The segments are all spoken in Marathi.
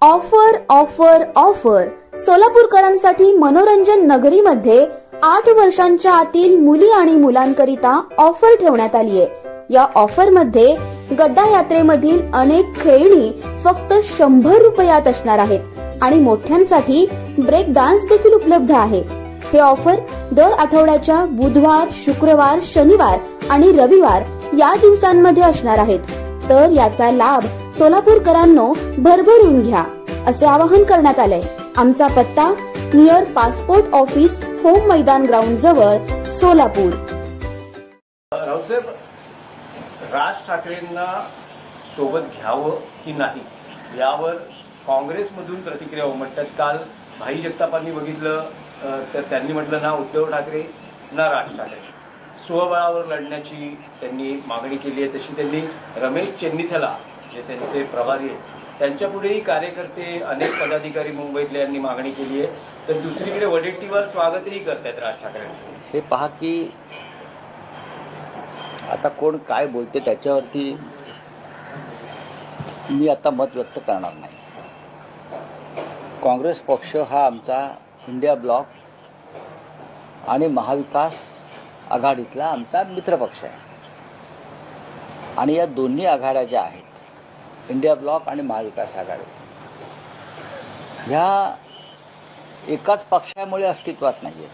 ऑफर ऑफर ऑफर सोलापूरकरांसाठी मनोरंजन नगरीमध्ये 8 वर्षांच्या आतील मुली आणि मुलांकरिता ऑफर ठेवण्यात आली आहे। या ऑफर मध्ये गड्डा यात्रेमधील अनेक खेळणी फक्त 100 रुपयात असणार आहेत आणि मोठ्यांसाठी ब्रेक डान्स देखील उपलब्ध आहे। हे ऑफर दर आठवड्याच्या बुधवार, शुक्रवार, शनिवार आणि रविवार या दिवसांमध्ये असणार आहेत। तर याचा लाभ सोलापूरकरांनो भरभरून घ्या असे आवाहन करण्यात आले। आमचा पत्ता नियर पासपोर्ट ऑफिस, होम मैदान ग्राउंड जवळ, सोलापूर। रावसाहेब, राज ठाकरेंना सोबत घ्यावं की नाही यावर काँग्रेसमधून प्रतिक्रिया उमटतात। काल भाई जगतापांनी बघितलं तर त्यांनी म्हटलं ना उद्धव ठाकरे ना राज ठाकरे, स्वबळावर लढण्याची त्यांनी मागणी केली आहे। तशी त्यांनी रमेश चेन्नीथला जे त्यांचे प्रभारी आहेत त्यांच्यापुढेही कार्यकर्ते, अनेक पदाधिकारी मुंबईतले यांनी मागणी केली आहे। तर दुसरीकडे वडेट्टीवार स्वागतही करतात राज ठाकरेंचं। हे पहा की आता कोण काय बोलते त्याच्यावरती मी आता मत व्यक्त करणार नाही। काँग्रेस पक्ष हा आमचा इंडिया ब्लॉक आणि महाविकास आघाडीतला आमचा मित्रपक्ष आहे आणि या दोन्ही आघाड्या ज्या आहेत, इंडिया ब्लॉक आणि महाविकास आघाडी, ह्या एकाच पक्षामुळे अस्तित्वात नाही आहेत,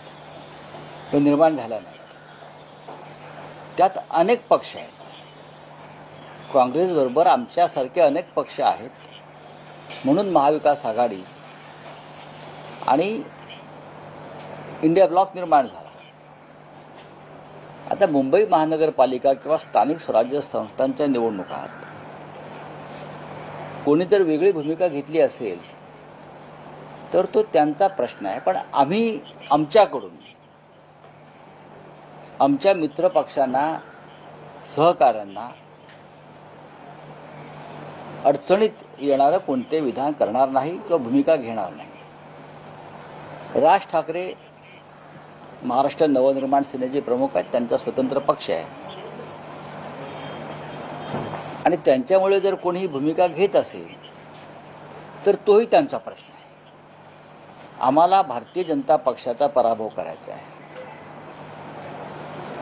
तो निर्माण झाला नाही। त्यात अनेक पक्ष आहेत, काँग्रेसबरोबर आमच्यासारखे अनेक पक्ष आहेत, म्हणून महाविकास आघाडी आणि इंडिया ब्लॉक निर्माण झाला। आता मुंबई महानगरपालिका किंवा स्थानिक स्वराज्य संस्थांच्या निवडणुकात कोणी जर वेगळी भूमिका घेतली असेल तर तो त्यांचा प्रश्न आहे, पण आम्ही आमच्याकडून आमच्या मित्रपक्षांना, सहकाऱ्यांना अडचणीत येणारं कोणते विधान करणार नाही किंवा भूमिका घेणार नाही। राज ठाकरे महाराष्ट्र नवनिर्माण सेनेचे प्रमुख आहेत, त्यांचा स्वतंत्र पक्ष आहे आणि त्यांच्यामुळे जर कोणीही भूमिका घेत असेल तर तोही त्यांचा प्रश्न आहे। आम्हाला भारतीय जनता पक्षाचा पराभव करायचा आहे,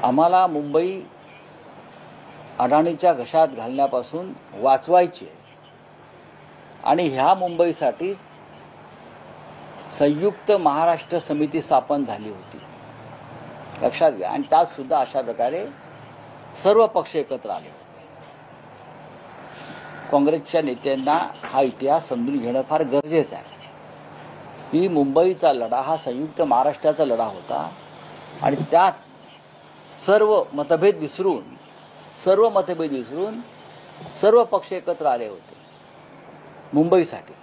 आम्हाला मुंबई अडाणीच्या घशात घालण्यापासून वाचवायची आहे आणि ह्या मुंबईसाठीच संयुक्त महाराष्ट्र समिती स्थापन झाली होती, लक्षात घ्या। आणि त्यात सुद्धा अशा प्रकारे सर्व पक्ष एकत्र आले होते। काँग्रेसच्या नेत्यांना हा इतिहास समजून घेणं फार गरजेचं आहे की मुंबईचा लढा हा संयुक्त महाराष्ट्राचा लढा होता आणि त्यात सर्व मतभेद विसरून सर्व पक्ष एकत्र आले होते मुंबईसाठी।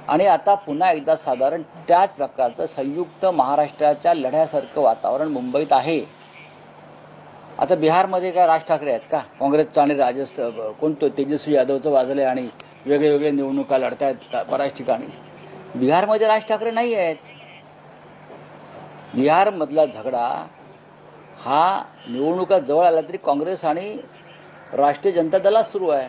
आणि आता पुन्हा एकदा साधारण त्याच प्रकारचं संयुक्त महाराष्ट्राच्या लढ्यासारखं वातावरण मुंबईत आहे। आता बिहारमध्ये काय राज ठाकरे आहेत का? काँग्रेसचं आणि कोणतं तेजस्वी यादवचं वाजलं आहे आणि वेगळे निवडणुका लढत आहेत बऱ्याच ठिकाणी। बिहारमध्ये राज ठाकरे नाही आहेत। बिहारमधला झगडा हा निवडणुका जवळ आला तरी काँग्रेस आणि राष्ट्रीय जनता दलात सुरू आहे।